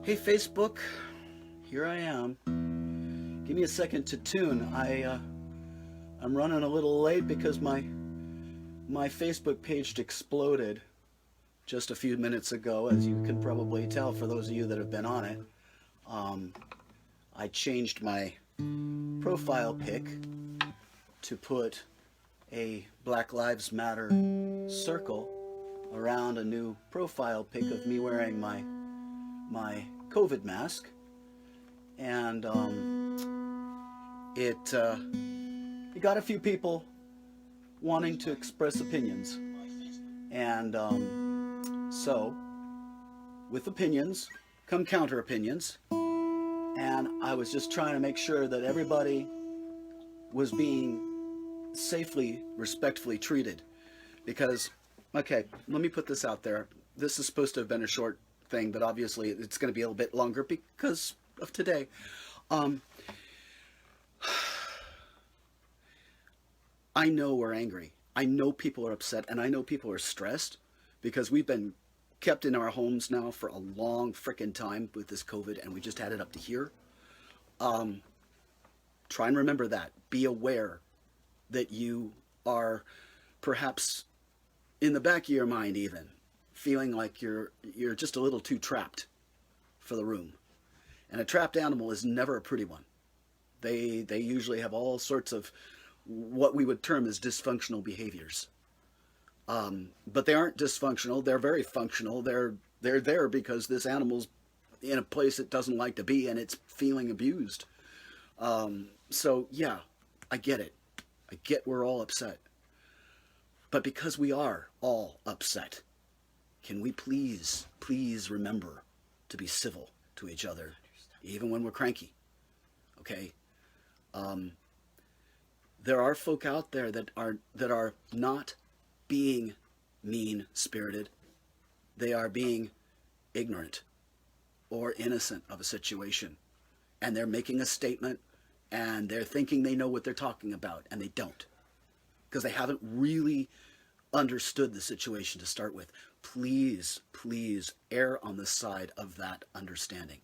Hey Facebook, here I am. Give me a second to tune. I'm running a little late because my Facebook page exploded just a few minutes ago, as you can probably tell for those of you that have been on it. Um, I changed my profile pic to put a Black Lives Matter circle around a new profile pic of me wearing my COVID mask, and it got a few people wanting to express opinions, and so with opinions come counter opinions, and I was just trying to make sure that everybody was being safely, respectfully treated, because okay, let me put this out there. This is supposed to have been a short thing, but obviously it's going to be a little bit longer because of today. Um, I know we're angry. I know people are upset, and I know people are stressed because we've been kept in our homes now for a long frickin' time with this COVID, and we just had it up to here. Um, Try and remember that. Be aware that you are perhaps in the back of your mind even feeling like you're just a little too trapped for the room. And a trapped animal is never a pretty one. They usually have all sorts of what we would term as dysfunctional behaviors. But they aren't dysfunctional. They're very functional. They're there because this animal's in a place it doesn't like to be, and it's feeling abused. So yeah, I get it. I get we're all upset. But because we are all upset, can we please remember to be civil to each other, even when we're cranky? Okay. Um, there are folk out there that are not being mean spirited. They are being ignorant or innocent of a situation, and they're making a statement, and they're thinking they know what they're talking about, and they don't, because they haven't really understood the situation to start with. Please err on the side of that understanding.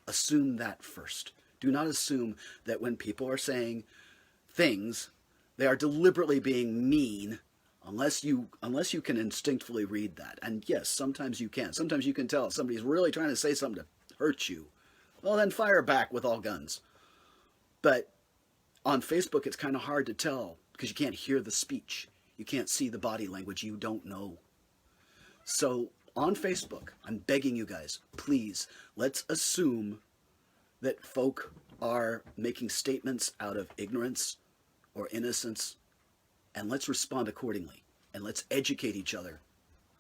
Assume that first. Do not assume that when people are saying things, they are deliberately being mean, unless you can instinctively read that. And yes, sometimes you can. Sometimes you can tell if somebody's really trying to say something to hurt you. Well, then fire back with all guns. But on Facebook, it's kind of hard to tell because you can't hear the speech. You can't see the body language. You don't know. So on Facebook, I'm begging you guys, please, let's assume that folk are making statements out of ignorance or innocence, and let's respond accordingly, and let's educate each other,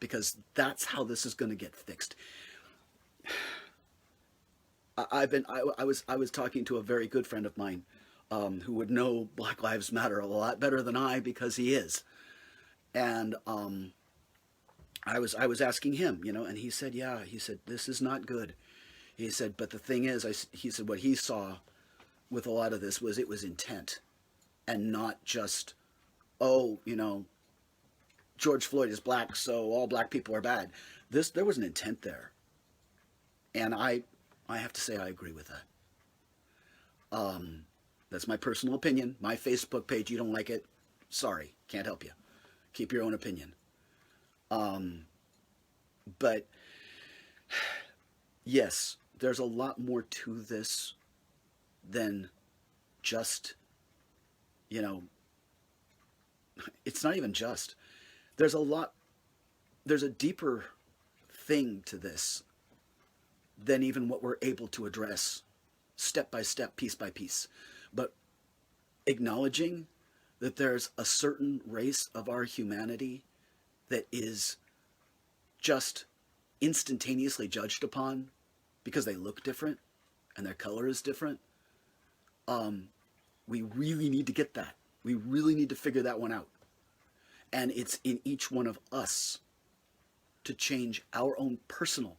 because that's how this is going to get fixed. I was talking to a very good friend of mine, who would know Black Lives Matter a lot better than I, because he is. And I was asking him, and he said, yeah, he said, this is not good. He said, but the thing is, he said, what he saw with a lot of this was it was intent, and not just, oh, George Floyd is black, so all black people are bad. There was an intent there, and I have to say I agree with that. That's my personal opinion. My Facebook page, you don't like it, sorry, can't help you. Keep your own opinion. But yes, there's a lot more to this than just, it's not even just. There's a deeper thing to this than even what we're able to address step by step, piece by piece. But acknowledging that there's a certain race of our humanity that is just instantaneously judged upon because they look different and their color is different. We really need to get that. We really need to figure that one out. And it's in each one of us to change our own personal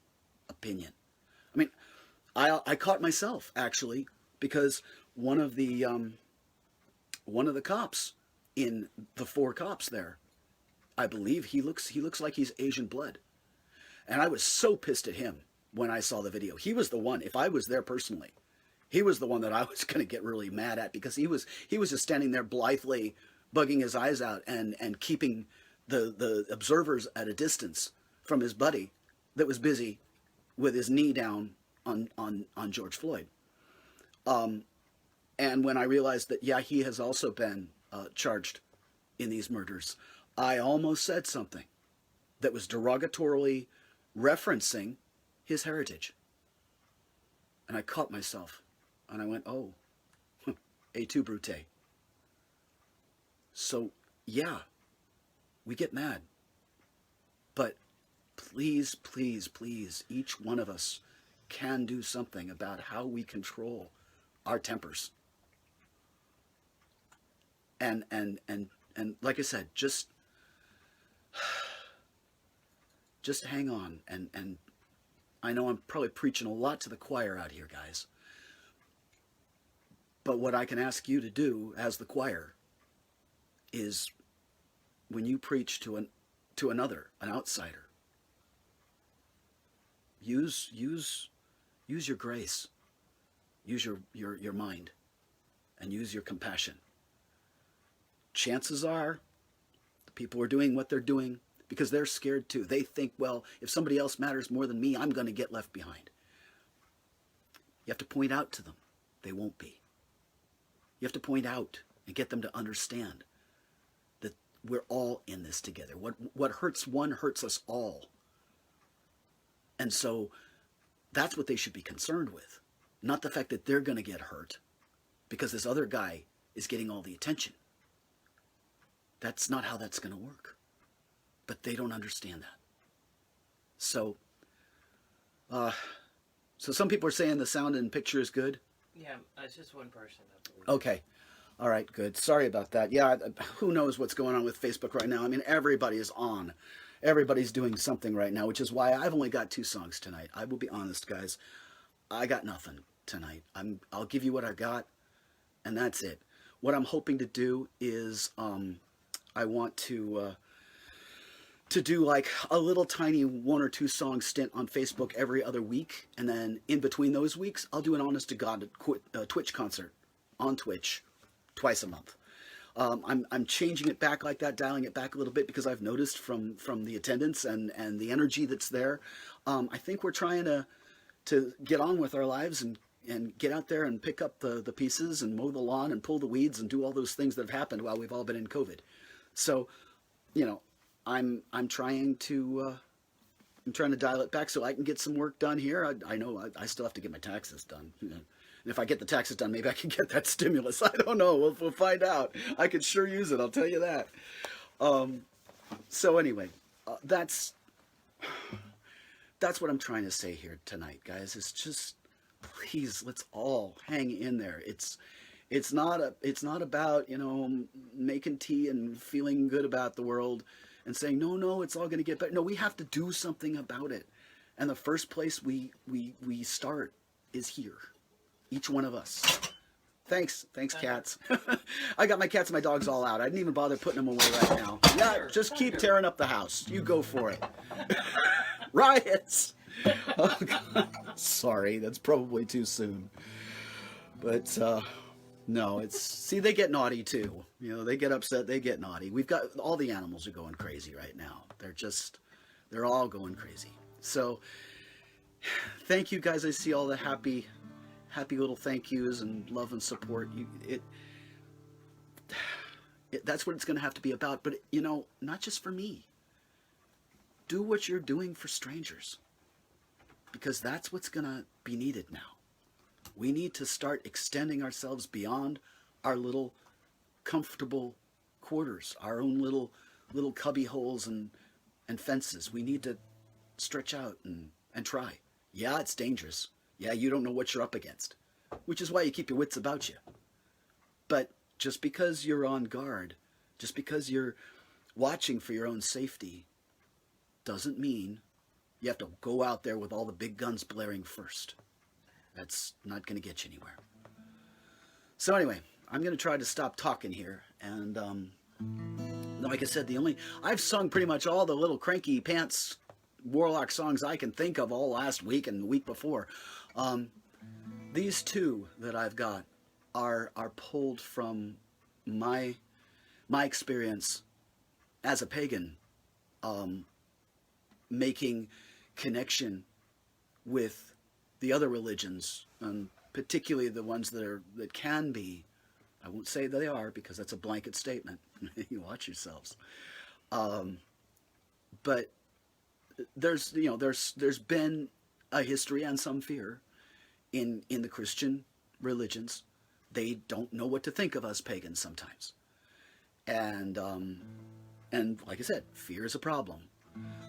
opinion. I mean, I caught myself actually because one of the cops in the four cops there, I believe he looks like he's Asian blood, and I was so pissed at him when I saw the video. He was the one, if I was there personally, he was the one that I was going to get really mad at, because he was just standing there blithely bugging his eyes out and keeping the observers at a distance from his buddy that was busy with his knee down on George Floyd. And when I realized that, yeah, he has also been charged in these murders, I almost said something that was derogatorily referencing his heritage. And I caught myself and I went, oh, et tu, Brute. So, yeah, we get mad. But please, please, please, each one of us can do something about how we control our tempers. And like I said, just hang on. And I know I'm probably preaching a lot to the choir out here, guys. But what I can ask you to do as the choir is, when you preach to another, an outsider, use your grace, use your mind, and use your compassion. Chances are the people are doing what they're doing because they're scared too. They think, well, if somebody else matters more than me, I'm going to get left behind. You have to point out to them they won't be. You have to point out and get them to understand that we're all in this together. What hurts one hurts us all. And so that's what they should be concerned with, not the fact that they're going to get hurt because this other guy is getting all the attention. That's not how that's going to work. But they don't understand that. So some people are saying the sound and picture is good. Yeah, it's just one person, I believe. Okay. All right, good. Sorry about that. Yeah, who knows what's going on with Facebook right now? I mean, everybody is on. Everybody's doing something right now, which is why I've only got 2 songs tonight. I will be honest, guys. I got nothing tonight. I'll give you what I got, and that's it. What I'm hoping to do is I want to do like a little tiny 1 or 2 song stint on Facebook every other week, and then in between those weeks, I'll do an honest to God Twitch concert on Twitch twice a month. I'm changing it back like that, dialing it back a little bit, because I've noticed from the attendance and the energy that's there. I think we're trying to get on with our lives and get out there and pick up the pieces and mow the lawn and pull the weeds and do all those things that have happened while we've all been in COVID. So, you know, I'm trying to dial it back so I can get some work done here. I know I still have to get my taxes done. You know. And if I get the taxes done, maybe I can get that stimulus. I don't know. We'll find out. I could sure use it. I'll tell you that. So anyway, that's what I'm trying to say here tonight, guys. It's just, please, let's all hang in there. It's not about, you know, making tea and feeling good about the world and saying, no, it's all going to get better. No, we have to do something about it. And the first place we start is here. Each one of us. Thanks, cats. I got my cats and my dogs all out. I didn't even bother putting them away right now. Yeah, just keep tearing up the house. You go for it. Riots. Oh, God. Sorry, that's probably too soon. But no, see, they get naughty too. You know, they get upset, they get naughty. We've got, all the animals are going crazy right now. They're all going crazy. So thank you, guys. I see all the happy little thank yous and love and support. That's what it's going to have to be about. But, you know, not just for me. Do what you're doing for strangers, because that's what's going to be needed now. We need to start extending ourselves beyond our little comfortable quarters, our own little cubby holes and fences. We need to stretch out and try. Yeah, it's dangerous. Yeah, you don't know what you're up against, which is why you keep your wits about you. But just because you're on guard, just because you're watching for your own safety, doesn't mean you have to go out there with all the big guns blaring first. That's not going to get you anywhere. So anyway, I'm going to try to stop talking here. And like I said, I've sung pretty much all the little cranky pants Warlock songs I can think of all last week and the week before. These two that I've got are pulled from my experience as a pagan, making connection with the other religions, and particularly the ones that can be. I won't say they are because that's a blanket statement. You watch yourselves. But there's been a history and some fear in the Christian religions. They don't know what to think of us pagans sometimes, and like I said, fear is a problem.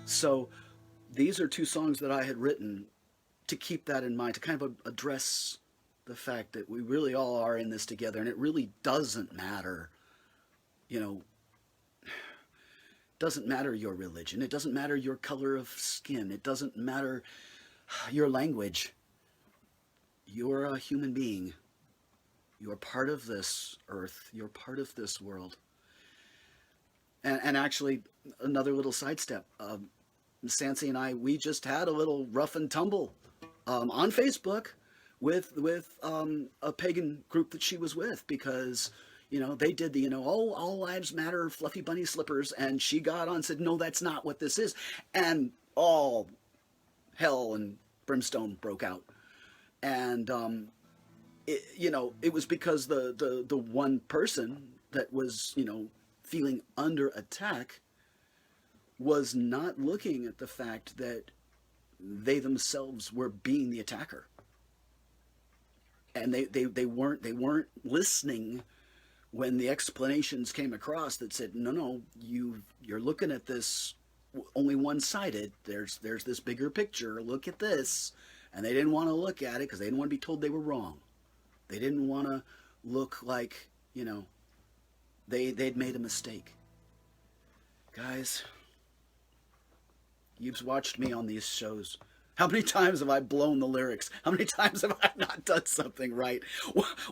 So these are two songs that I had written to keep that in mind, to kind of address the fact that we really all are in this together, and it really doesn't matter, doesn't matter your religion, it doesn't matter your color of skin, it doesn't matter your language. You're a human being. You're part of this earth. You're part of this world. And actually, another little sidestep. Sancy and I, we just had a little rough and tumble on Facebook with a pagan group that she was with, because they did the all lives matter fluffy bunny slippers, and she got on and said, no, that's not what this is, and all hell and brimstone broke out. And it was because the one person that was feeling under attack was not looking at the fact that they themselves were being the attacker, and they weren't listening when the explanations came across that said, no, you're looking at this only one-sided. There's this bigger picture. Look at this. And they didn't want to look at it because they didn't want to be told they were wrong. They didn't want to look like they'd made a mistake. Guys, you've watched me on these shows. How many times have I blown the lyrics? How many times have I not done something right?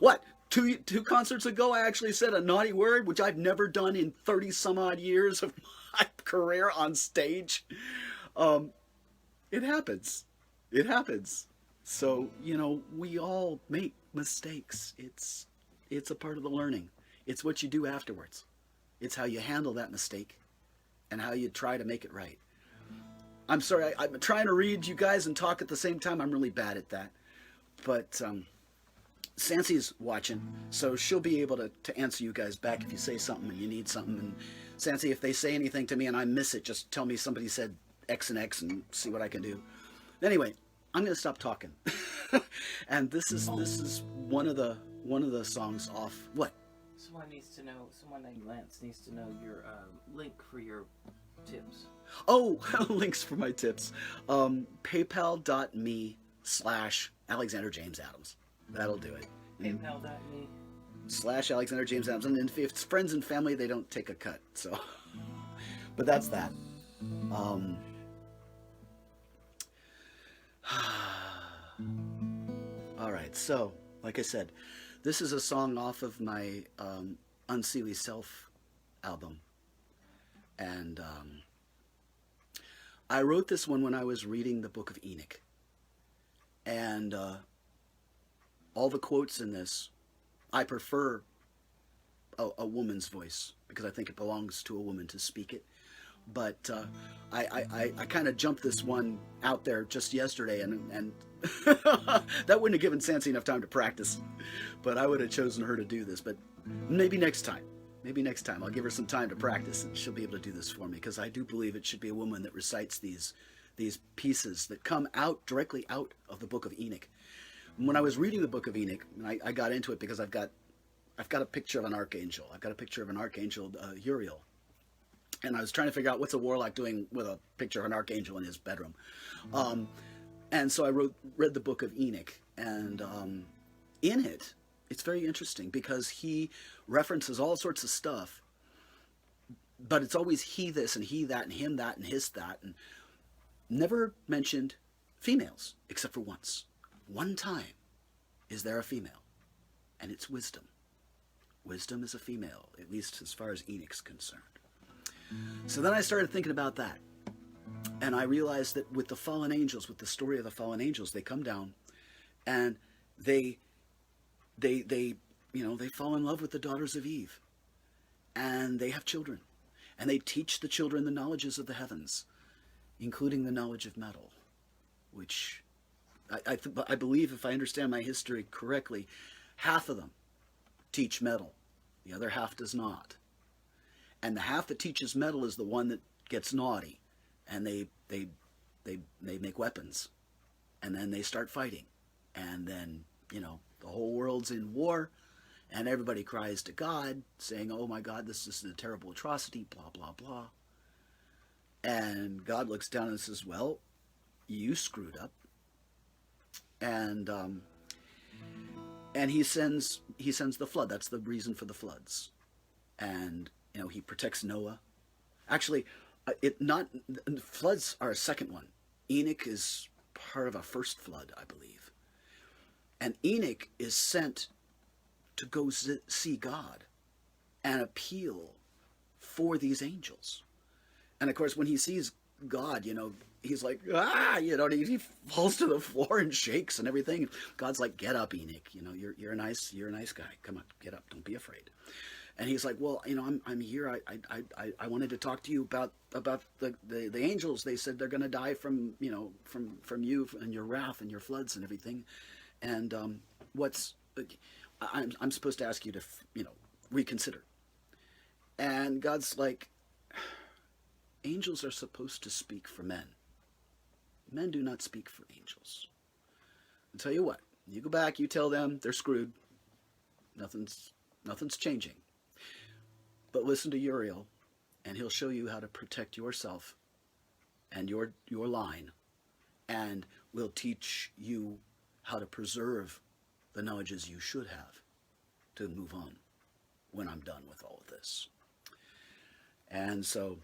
What? Two concerts ago, I actually said a naughty word, which I've never done in 30 some odd years of my career on stage. It happens. It happens. So, we all make mistakes. It's a part of the learning. It's what you do afterwards. It's how you handle that mistake and how you try to make it right. I'm sorry, I'm trying to read you guys and talk at the same time. I'm really bad at that. But Sancy's watching, so she'll be able to answer you guys back if you say something and you need something. And Sancy, if they say anything to me and I miss it, just tell me somebody said X and X and see what I can do. Anyway, I'm going to stop talking. And this is one of the songs off. What? Someone named Lance needs to know your link for your tips. Oh, links for my tips. PayPal.me/Alexander James Adams. That'll do it. PayPal.me/Alexander James Adams. And if it's friends and family, they don't take a cut. So, but that's that. All right, so like I said, this is a song off of my Unseelie Self album, and I wrote this one when I was reading the book of Enoch, and all the quotes in this, I prefer a woman's voice because I think it belongs to a woman to speak it. But I kind of jumped this one out there just yesterday, and that wouldn't have given Sancy enough time to practice. But I would have chosen her to do this. But maybe next time. Maybe next time I'll give her some time to practice, and she'll be able to do this for me, because I do believe it should be a woman that recites these pieces that come out directly out of the book of Enoch. When I was reading the book of Enoch, and I got into it because I've got a picture of an archangel. I've got a picture of an archangel, Uriel. And I was trying to figure out what's a warlock doing with a picture of an archangel in his bedroom. And so I read the book of Enoch. And in it, it's very interesting because he references all sorts of stuff. But it's always he this and he that and him that and his that. And never mentioned females except for once. One time is there a female. And it's wisdom. Wisdom is a female, at least as far as Enoch's concerned. So then I started thinking about that. And I realized that with the fallen angels, with the story of the fallen angels, they come down and they they they fall in love with the daughters of Eve, and they have children, and they teach the children the knowledges of the heavens, including the knowledge of metal, which I believe, if I understand my history correctly, half of them teach metal, the other half does not. And the half that teaches metal is the one that gets naughty, and they make weapons, and then they start fighting, and then the whole world's in war, and everybody cries to God, saying, "Oh my God, this is a terrible atrocity," blah blah blah. And God looks down and says, "Well, you screwed up," and he sends the flood. That's the reason for the floods, and he protects Noah. Actually, floods are a second one. Enoch is part of a first flood, I believe, and Enoch is sent to go see God and appeal for these angels. And of course, when he sees God, he's like, he falls to the floor and shakes and everything. God's like, "Get up, Enoch. You're a nice guy. Come on, get up. Don't be afraid." And he's like, "Well, I'm here. I wanted to talk to you about the angels. They said they're going to die from you and your wrath and your floods and everything. And I'm supposed to ask you to reconsider." And God's like, "Angels are supposed to speak for men. Men do not speak for angels. I'll tell you what, you go back, you tell them they're screwed. Nothing's changing. But listen to Uriel, and he'll show you how to protect yourself and your line, and will teach you how to preserve the knowledges you should have to move on when I'm done with all of this." And so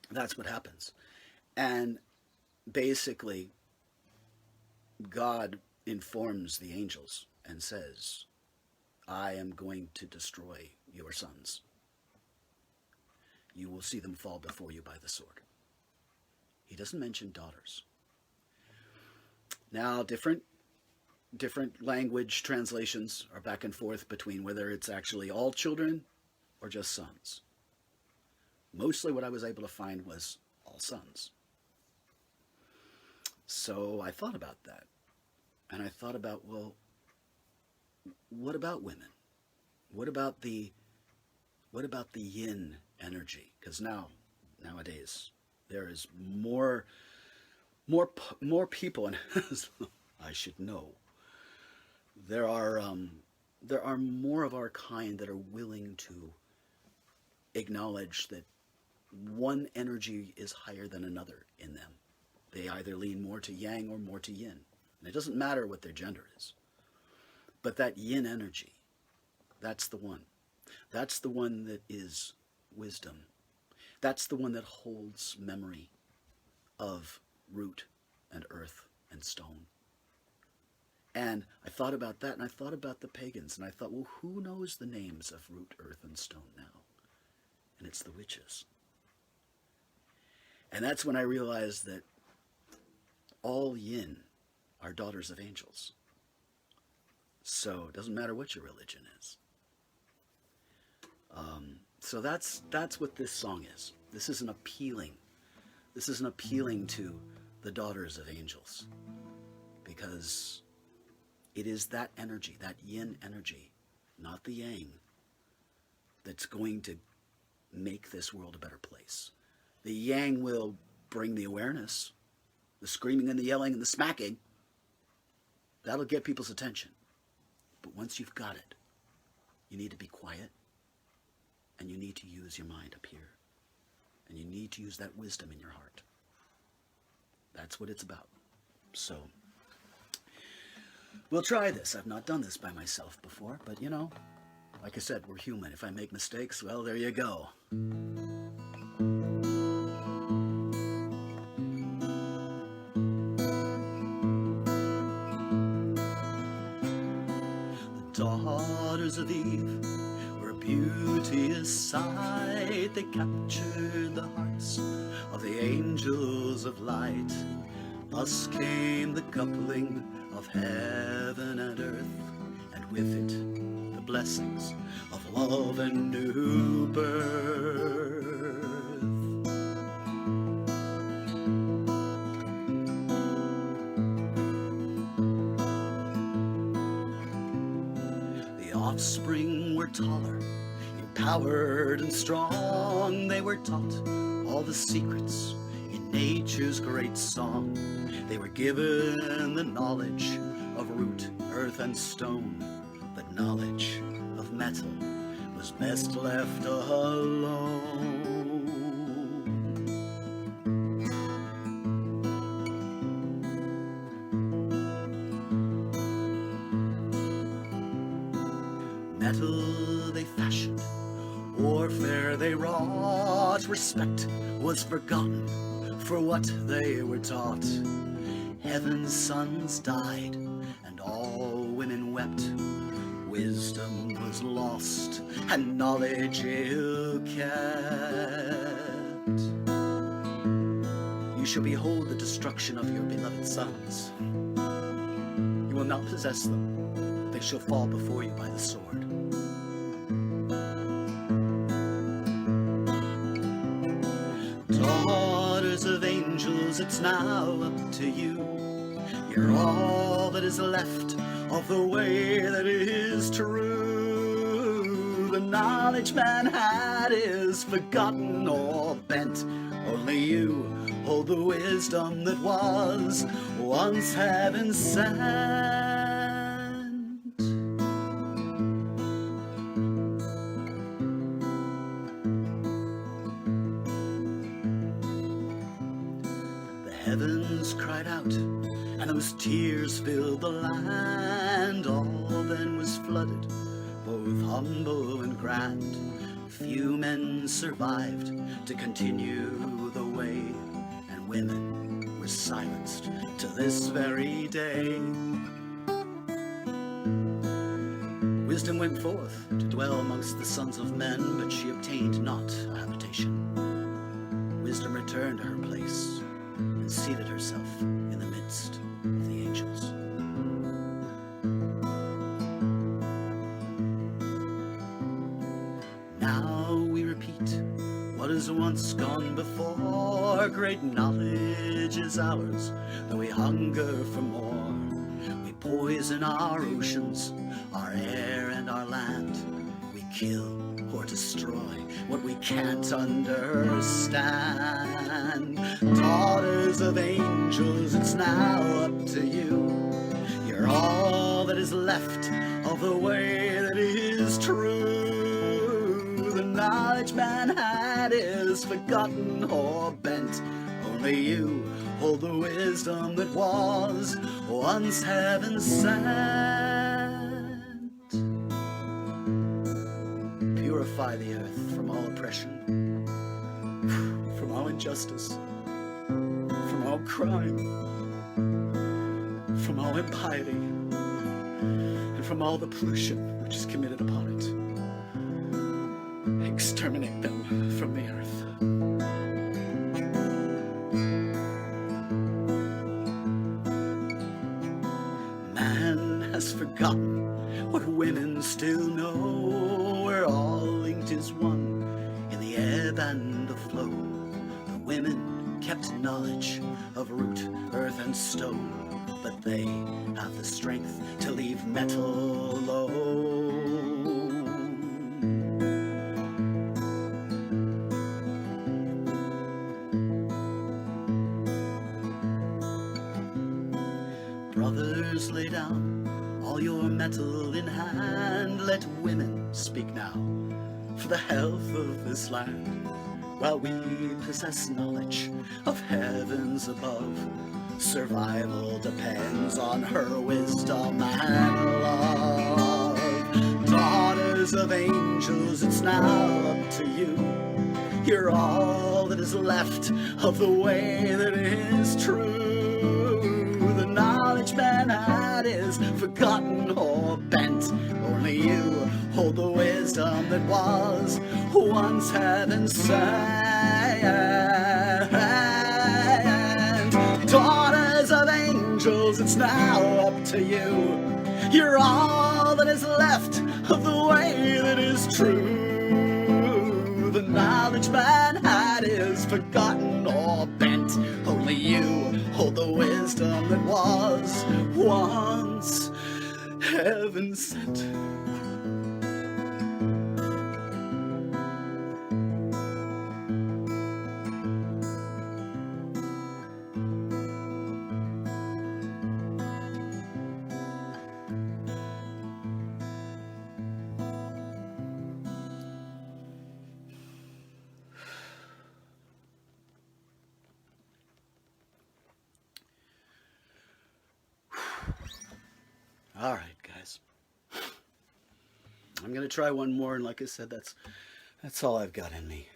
that's what happens. And basically, God informs the angels and says, "I am going to destroy your sons. You will see them fall before you by the sword." He doesn't mention daughters. Now, different language translations are back and forth between whether it's actually all children or just sons. Mostly what I was able to find was all sons. So I thought about that. And I thought about, well, what about women? What about the yin energy? Because nowadays there is more people, and I should know, there are more of our kind that are willing to acknowledge that one energy is higher than another in them. They either lean more to yang or more to yin. And it doesn't matter what their gender is. But that yin energy, that's the one. That's the one that is wisdom. That's the one that holds memory of root and earth and stone. And I thought about that, and I thought about the pagans, and I thought, well, who knows the names of root, earth, and stone now? And it's the witches. And that's when I realized that all yin are daughters of angels. So it doesn't matter what your religion is. So that's what this song is. This is an appealing to the daughters of angels, because it is that energy, that yin energy, not the yang, that's going to make this world a better place. The yang will bring the awareness, the screaming and the yelling and the smacking. That'll get people's attention. But once you've got it, you need to be quiet, and you need to use your mind up here, and you need to use that wisdom in your heart. That's what it's about. So we'll try this. I've not done this by myself before, but like I said, we're human. If I make mistakes, well, there you go. The daughters of Eve were beauteous sight, they captured the hearts of the angels of light. Thus came the coupling of heaven and earth, and with it the blessings of love and new birth. The offspring were taller, empowered and strong. They were taught all the secrets in nature's great song. They were given the knowledge of root, earth, and stone, but knowledge of metal was best left alone. Metal they fashioned, warfare they wrought. Respect was forgotten for what they were taught. Heaven's sons died, and all women wept. Wisdom was lost, and knowledge ill kept. You shall behold the destruction of your beloved sons. You will not possess them. They shall fall before you by the sword. Daughters of angels, it's now up to you. You're all that is left of the way that is true. The knowledge man had is forgotten or bent. Only you hold the wisdom that was once heaven sent. Heavens cried out, and those tears filled the land. All then was flooded, both humble and grand. Few men survived to continue the way, and women were silenced to this very day. Wisdom went forth to dwell amongst the sons of men, but she obtained not a habitation. Wisdom returned to her place and seated herself in the midst of the angels. Now we repeat what has once gone before. Great knowledge is ours, though we hunger for more. We poison our oceans, our air and our land. We kill or destroy what we can't understand. Daughters of angels, it's now up to you. You're all that is left of the way that is true. The knowledge man had is forgotten or bent. Only you hold the wisdom that was once heaven sent. Purify the earth from all oppression, from all injustice, from all crime, from all impiety, and from all the pollution which is committed upon it. Exterminate them from the earth. Man has forgotten what women still know. We're all linked as one in the ebb and the flow. The women kept knowledge of root, earth, and stone, but they have the strength to leave metal alone. Brothers, lay down all your metal in hand. Let women speak now for the health of this land. While we possess knowledge of heavens above, survival depends on her wisdom and love. Daughters of angels, it's now up to you. You're all that is left of the way that is true. The knowledge man had is forgotten or bent. Only you hold the wisdom that was once heaven sent. Daughters of angels, it's now up to you. You're all that is left of the way that is true. The knowledge man had is forgotten or bent. Only you hold the wisdom that was once heaven sent. All right, guys. I'm gonna try one more, and like I said, that's all I've got in me.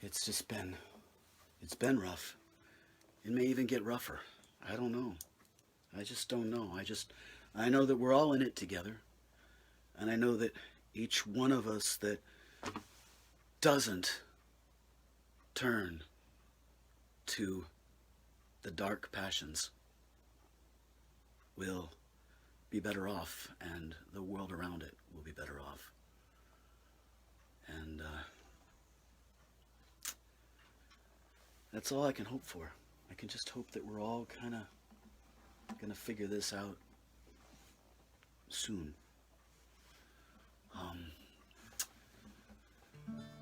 It's been rough. It may even get rougher. I don't know. I just don't know. I know that we're all in it together, and I know that each one of us that doesn't turn to the dark passions will be better off, and the world around it will be better off. And that's all I can hope for. I can just hope that we're all kind of going to figure this out soon.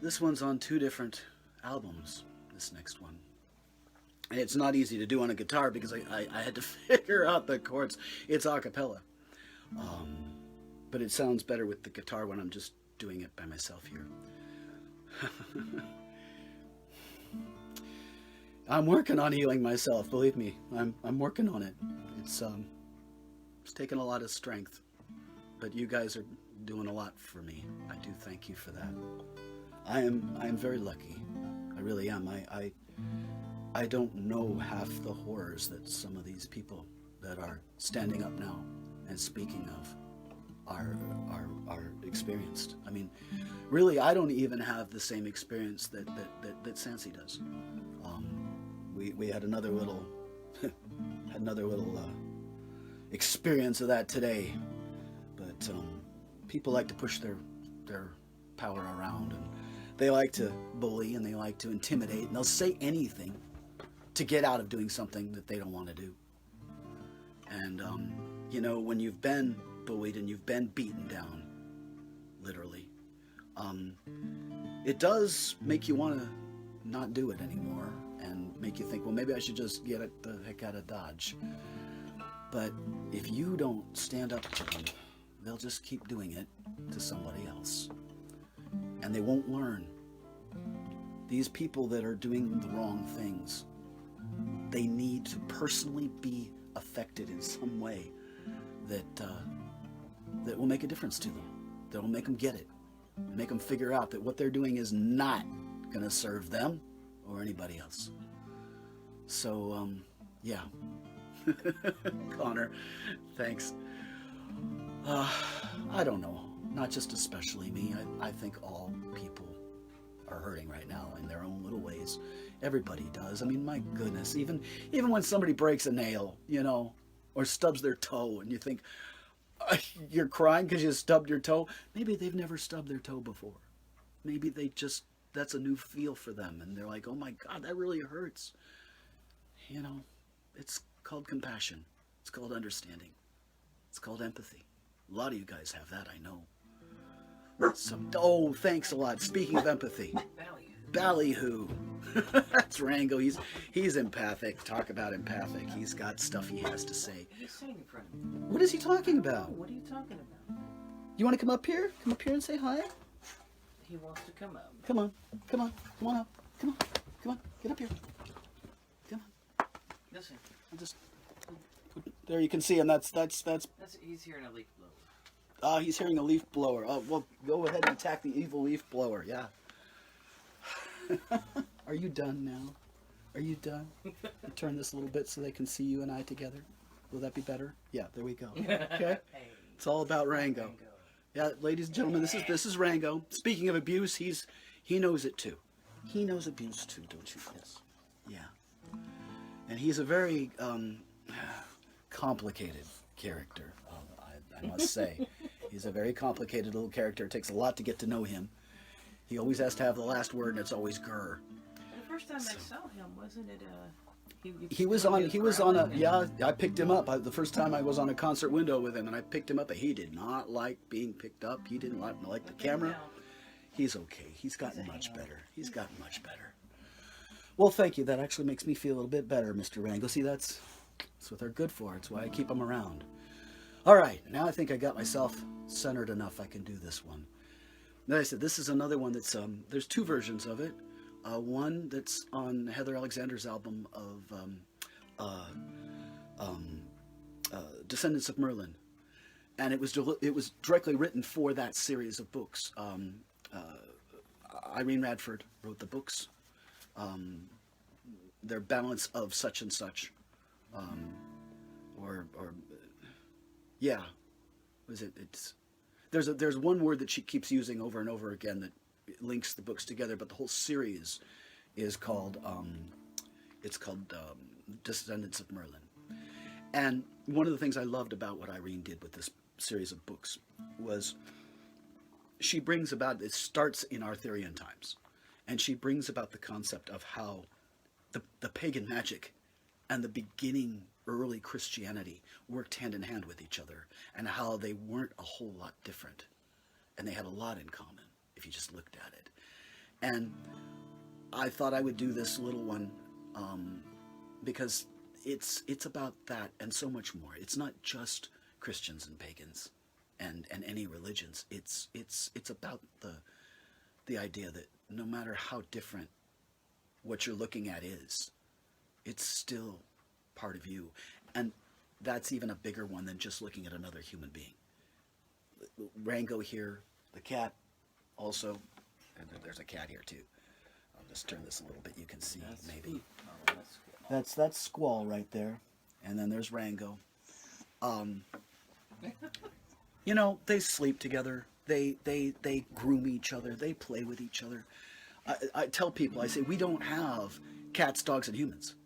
This one's on 2 different albums, this next one. And it's not easy to do on a guitar because I had to figure out the chords. It's a cappella. But it sounds better with the guitar when I'm just doing it by myself here. I'm working on healing myself, believe me. I'm working on it. It's taken a lot of strength, but you guys are doing a lot for me. I do thank you for that. I am very lucky. I really am. I don't know half the horrors that some of these people that are standing up now and speaking of are experienced. I mean, really, I don't even have the same experience that Sansi does. We had another little experience of that today, but people like to push their power around, and they like to bully, and they like to intimidate, and they'll say anything to get out of doing something that they don't want to do. And you know, when you've been bullied and you've been beaten down, literally, it does make you want to not do it anymore, and make you think, well, maybe I should just get it the heck out of Dodge. But if you don't stand up to them, they'll just keep doing it to somebody else, and they won't learn. These people that are doing the wrong things, they need to personally be affected in some way that will make a difference to them, that will make them get it, make them figure out that what they're doing is not going to serve them or anybody else. So, yeah. Connor, thanks. I don't know, not just especially me. I think all people are hurting right now in their own little ways. Everybody does. I mean, my goodness, even when somebody breaks a nail, you know, or stubs their toe, and you think, you're crying because you stubbed your toe. Maybe they've never stubbed their toe before. Maybe that's a new feel for them, and they're like, oh my God, that really hurts. You know, it's called compassion. It's called understanding. It's called empathy. A lot of you guys have that, I know. Oh, thanks a lot. Speaking of empathy, ballyhoo. That's Rango. He's empathic. Talk about empathic. He's got stuff he has to say. He's saying in front of me. What is he talking about? What are you talking about? You want to come up here? Come up here and say hi? He wants to come up. Come on up. Come on. Get up here. Come on. Listen. There, you can see him. That's. He's hearing a leaf blower. He's hearing a leaf blower. Oh, well, go ahead and attack the evil leaf blower. Yeah. Are you done now? Are you done? Turn this a little bit so they can see you and I together. Will that be better? Yeah, there we go. Okay. Hey, It's all about Rango. Rango. Yeah, ladies and gentlemen, this is Rango. Speaking of abuse, he knows it too. He knows abuse too, don't you? Yes. Yeah. And he's a very complicated character, I must say. He's a very complicated little character. It takes a lot to get to know him. He always has to have the last word, and it's always grr. The first time I saw him, wasn't it? He was on a, yeah, I picked him up. The first time I was on a concert window with him, and I picked him up, and he did not like being picked up. He didn't like the camera. He's okay. He's gotten much better. He's gotten much better. Well, thank you. That actually makes me feel a little bit better, Mr. Rango. See, that's what they're good for. It's why I keep them around. All right, now I think I got myself centered enough. I can do this one. Like I said, this is another one that's, there's two versions of it. One that's on Heather Alexander's album of Descendants of Merlin, and it was directly written for that series of books. Irene Radford wrote the books. Their balance of such and such, yeah, was it? There's one word that she keeps using over and over again that links the books together, but the whole series is called Descendants of Merlin. And one of the things I loved about what Irene did with this series of books was she brings about, it starts in Arthurian times, and she brings about the concept of how the pagan magic and the beginning early Christianity worked hand in hand with each other, and how they weren't a whole lot different, and they had a lot in common if you just looked at it. And I thought I would do this little one because it's about that and so much more. It's not just Christians and pagans and any religions. It's about the idea that no matter how different what you're looking at is, it's still part of you. And that's even a bigger one than just looking at another human being. Rango here, the cat also, and there's a cat here too. I'll just turn this a little bit, you can see maybe. That's Squall right there, and then there's Rango. You know, they sleep together, they groom each other, they play with each other. I tell people, I say, we don't have cats, dogs, and humans.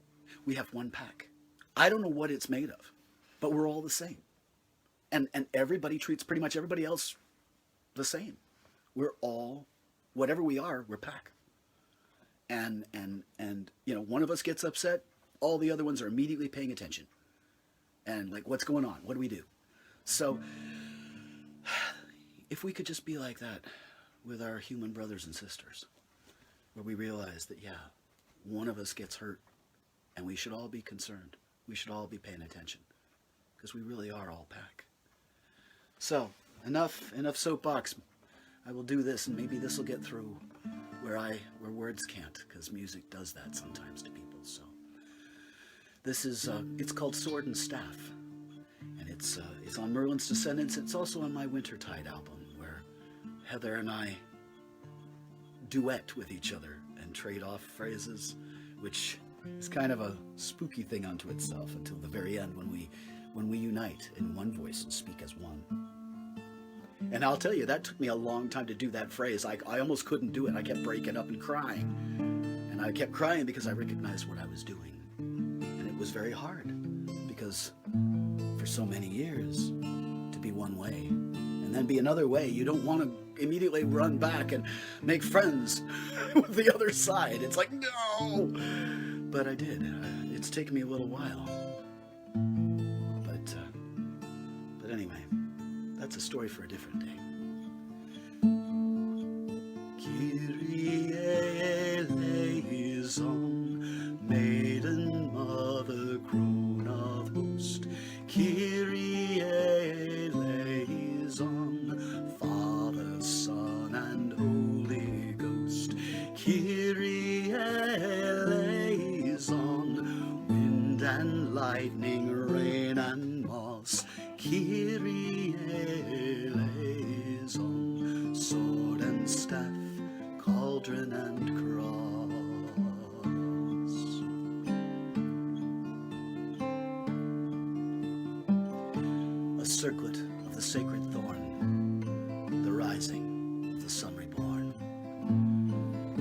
We have one pack. I don't know what it's made of, but we're all the same. And everybody treats pretty much everybody else the same. We're all, whatever we are, we're pack. And you know, one of us gets upset, all the other ones are immediately paying attention. And like, what's going on? What do we do? So, if we could just be like that with our human brothers and sisters, where we realize that, yeah, one of us gets hurt, and we should all be concerned. We should all be paying attention, because we really are all pack. So, enough soapbox. I will do this, and maybe this will get through where words can't, because music does that sometimes to people. So, this is it's called Sword and Staff, and it's on Merlin's Descendants. It's also on my Wintertide album, where Heather and I duet with each other and trade off phrases, which is kind of a spooky thing unto itself until the very end when we unite in one voice and speak as one. And I'll tell you, that took me a long time to do that phrase. I almost couldn't do it. I kept breaking up and crying. And I kept crying because I recognized what I was doing. And it was very hard, because for so many years, to be one way and then be another way, you don't want to immediately run back and make friends with the other side. It's like, no! But I did. It's taken me a little while. But anyway, that's a story for a different day. Kyrie eleison, maiden mother, crone of host. Kyrie eleison, Father, Son, and Holy Ghost. Kyrie eleison, wind and lightning, rain and moss. Kyrie eleison, sword and staff, cauldron and cross. circlet of the sacred thorn, the rising of the sun reborn.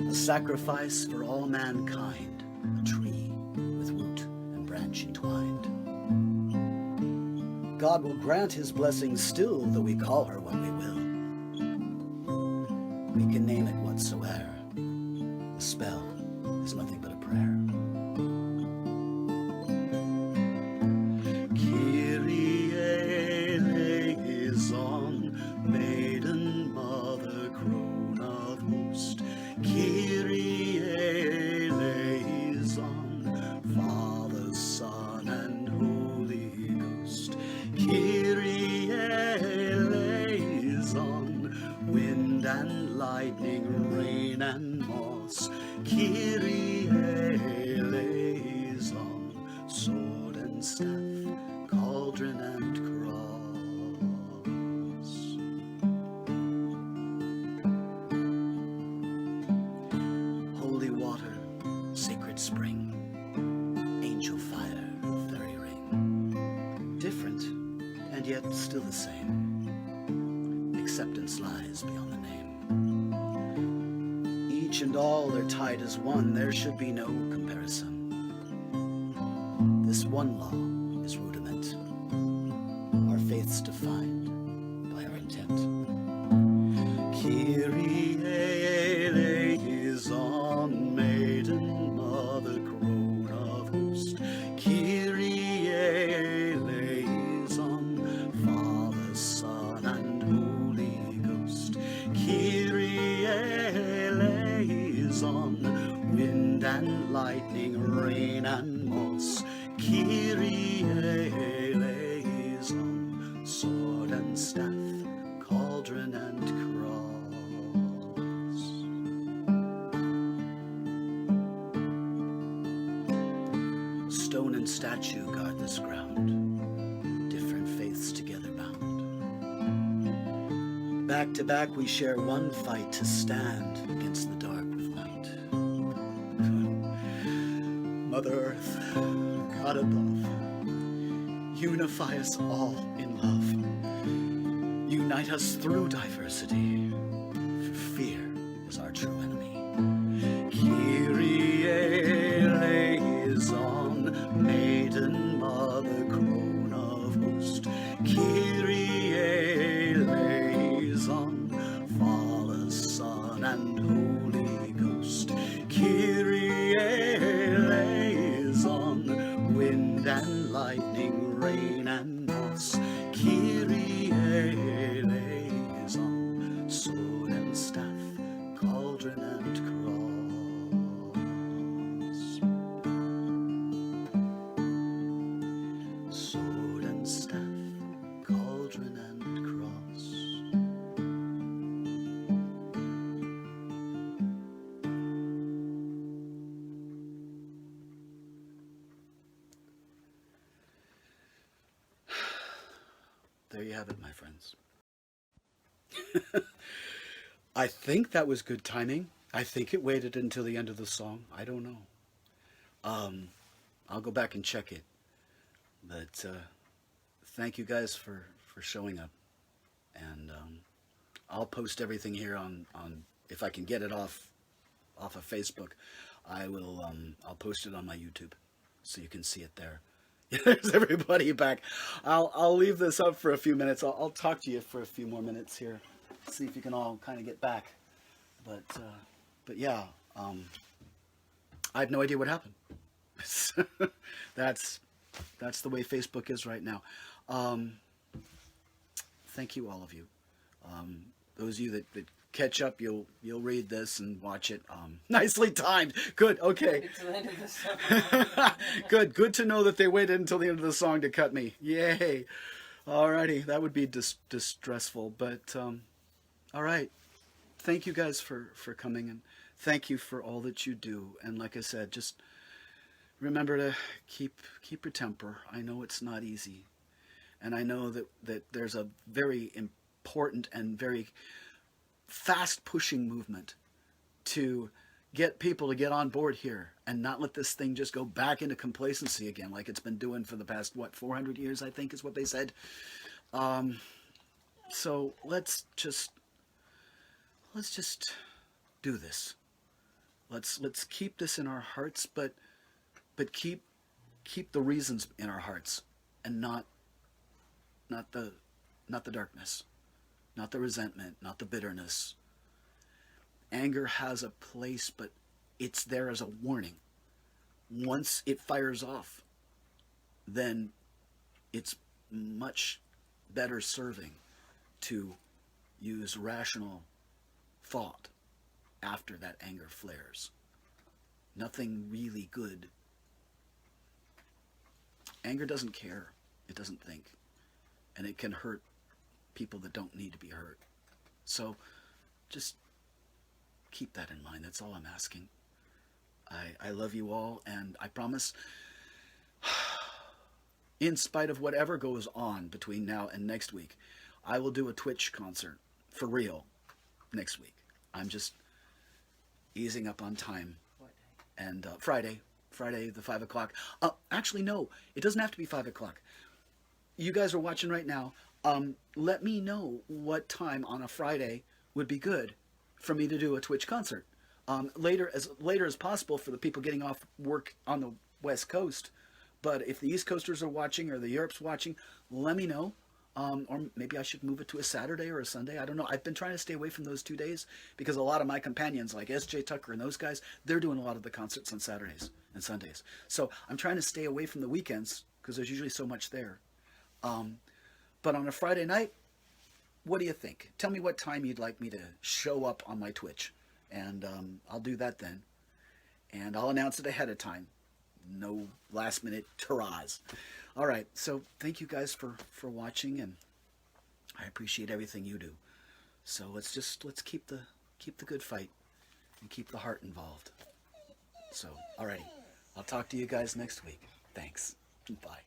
A sacrifice for all mankind, a tree with root and branch entwined. God will grant his blessings still, though we call her what we will. We can name it whatsoe'er. The spell is nothing but a prayer. Kyrie eleison, maiden mother, crone of host. Kyrie eleison, Father, Son, and Holy Ghost. Kyrie eleison, wind and lightning, rain and moss. Kyrie eleison, sword and staff, cauldron and cross. Holy water, sacred spring, angel fire, fairy ring. Different, and yet still the same. Acceptance lies beyond the name. Each and all are tied as one, there should be no comparison. This one law is rudiment, our faith's defined by our intent. Kyrie eleison, maiden mother, crone of host. Kyrie eleison, Father, Son, and Holy Ghost. Kyrie eleison, wind and lightning, rain and moss. Kyrie eleison, sword and staff, cauldron and cross. Stone and statue guard this ground, different faiths together bound. Back to back we share one fight to stand against the dark with light. Mother Earth, God above, unify us all in love. Unite us through diversity, for fear is our true enemy. Kyrie eleison, maiden mother, crone of host. Kyrie eleison, Father, Son, and Holy Ghost. Kyrie eleison, wind and lightning, rain and moss. Kyrie eleison, sword and staff, cauldron and cross. Sword and staff, cauldron and cross. There you have it, my friends. I think that was good timing. I think it waited until the end of the song. I don't know. I'll go back and check it. But thank you guys for showing up. And I'll post everything here on if I can get it off of Facebook. I'll post it on my YouTube so you can see it there. There's everybody back. I'll leave this up for a few minutes. I'll talk to you for a few more minutes here. See if you can all kind of get back. But yeah, I have no idea what happened. That's the way Facebook is right now. Thank you, all of you. Those of you that catch up, you'll read this and watch it. Nicely timed. Good. Okay. It's the end of the song. Good to know that they waited until the end of the song to cut me. Yay. Alrighty. That would be distressful, but all right. Thank you guys for coming, and thank you for all that you do. And like I said, just remember to keep your temper. I know it's not easy, and I know that there's a very important and very fast pushing movement to get people to get on board here and not let this thing just go back into complacency again like it's been doing for the past 400 years, I think is what they said. So let's just do this. Let's keep this in our hearts, but keep the reasons in our hearts, and not the not the darkness, not the resentment, not the bitterness. Anger has a place, but it's there as a warning. Once it fires off, then it's much better serving to use rational thought after that anger flares. Nothing really good. Anger doesn't care, it doesn't think, and it can hurt people that don't need to be hurt. So just keep that in mind. That's all I'm asking. I love you all, and I promise, in spite of whatever goes on between now and next week, I will do a Twitch concert for real next week. I'm just easing up on time. What day? And Friday, the 5 o'clock. Actually, no, it doesn't have to be 5 o'clock. You guys are watching right now. Let me know what time on a Friday would be good for me to do a Twitch concert. Later as possible for the people getting off work on the West Coast. But if the East Coasters are watching or the Europe's watching, let me know. Or maybe I should move it to a Saturday or a Sunday. I don't know. I've been trying to stay away from those 2 days because a lot of my companions, like S.J. Tucker and those guys, they're doing a lot of the concerts on Saturdays and Sundays. So I'm trying to stay away from the weekends because there's usually so much there. But on a Friday night, what do you think? Tell me what time you'd like me to show up on my Twitch. And I'll do that then. And I'll announce it ahead of time. No last minute hurrahs. All right, so thank you guys for watching, and I appreciate everything you do. So let's keep the good fight and keep the heart involved. So, alrighty, I'll talk to you guys next week. Thanks. Bye.